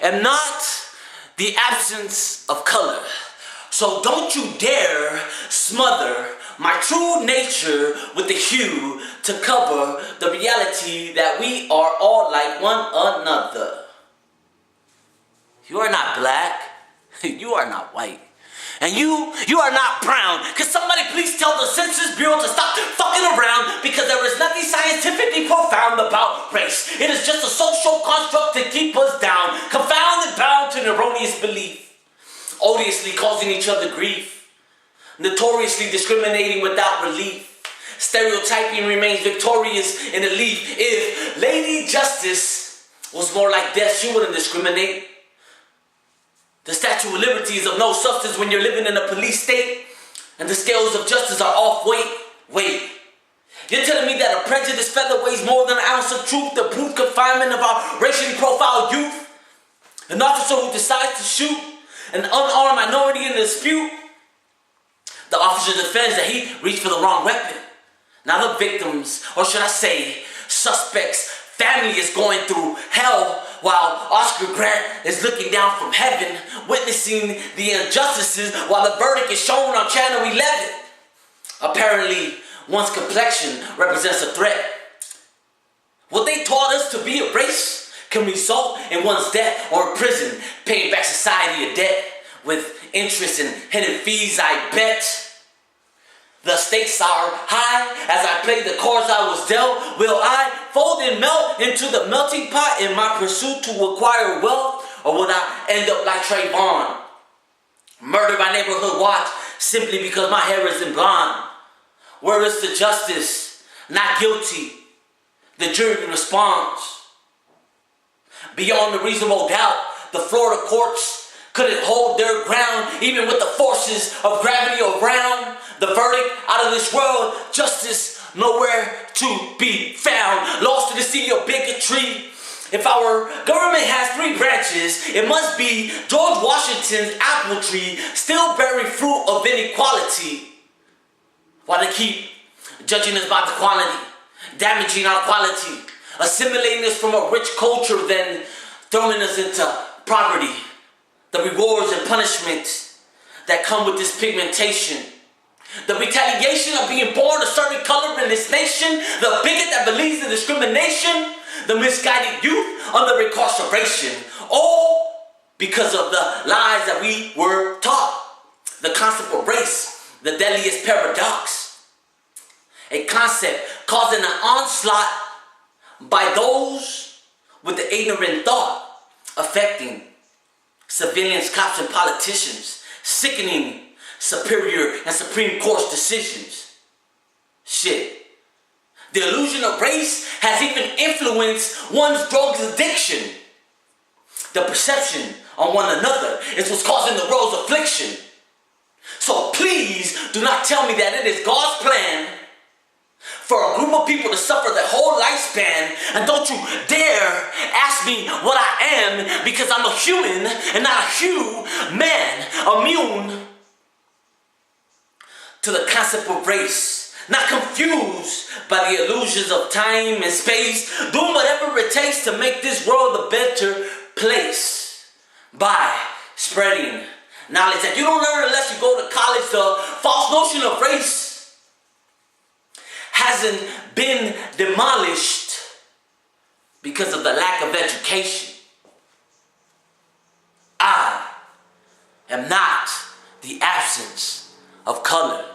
am not the absence of color. So don't you dare smother my true nature with the hue to cover the reality that we are all like one another. You are not black. You are not white. And you are not brown. Can somebody please tell the Census Bureau to stop fucking around, because there is nothing scientifically profound about race. It is just a social construct to keep us down, confounded, bound to an erroneous belief, odiously causing each other grief, notoriously discriminating without relief. Stereotyping remains victorious in the leaf. If Lady Justice was more like death, she wouldn't discriminate. The Statue of Liberty is of no substance when you're living in a police state, and the scales of justice are off. Wait. You're telling me that a prejudiced feather weighs more than an ounce of truth? The brute confinement of our racially profiled youth? An officer who decides to shoot an unarmed minority in a dispute? The officer defends that he reached for the wrong weapon. Now the victims, or should I say, suspects' family is going through hell, while Oscar Grant is looking down from heaven, witnessing the injustices while the verdict is shown on Channel 11. Apparently, one's complexion represents a threat. What they taught us to be a race can result in one's death or in prison, paying back society a debt with interest and hidden fees, I bet. The stakes are high as I play the cards I was dealt. Will I fold and melt into the melting pot in my pursuit to acquire wealth? Or would I end up like Trayvon, murdered by neighborhood watch simply because my hair isn't blonde? Where is the justice? Not guilty. The jury responds. Beyond a reasonable doubt, the Florida courts couldn't hold their ground, even with the forces of gravity around. The verdict out of this world, justice nowhere to be found. Lost to the sea of bigotry. If our government has 3 branches, it must be George Washington's apple tree, still bearing fruit of inequality. While they keep judging us by the quantity, damaging our quality, assimilating us from a rich culture, then throwing us into poverty. The rewards and punishments that come with this pigmentation. The retaliation of being born a certain color in this nation. The bigot that believes in discrimination. The misguided youth under incarceration. All because of the lies that we were taught. The concept of race, the deadliest paradox. A concept causing an onslaught by those with the ignorant thought, affecting civilians, cops, and politicians, sickening superior and Supreme Court's decisions. Shit. The illusion of race has even influenced one's drug addiction. The perception on one another is what's causing the world's affliction. So please do not tell me that it is God's plan for a group of people to suffer their whole lifespan, and don't you dare ask me what I am, because I'm a human and not a human, immune to the concept of race, not confused by the illusions of time and space, doing whatever it takes to make this world a better place by spreading knowledge that you don't learn unless you go to college. The false notion of race hasn't been demolished because of the lack of education. I am not the absence of color.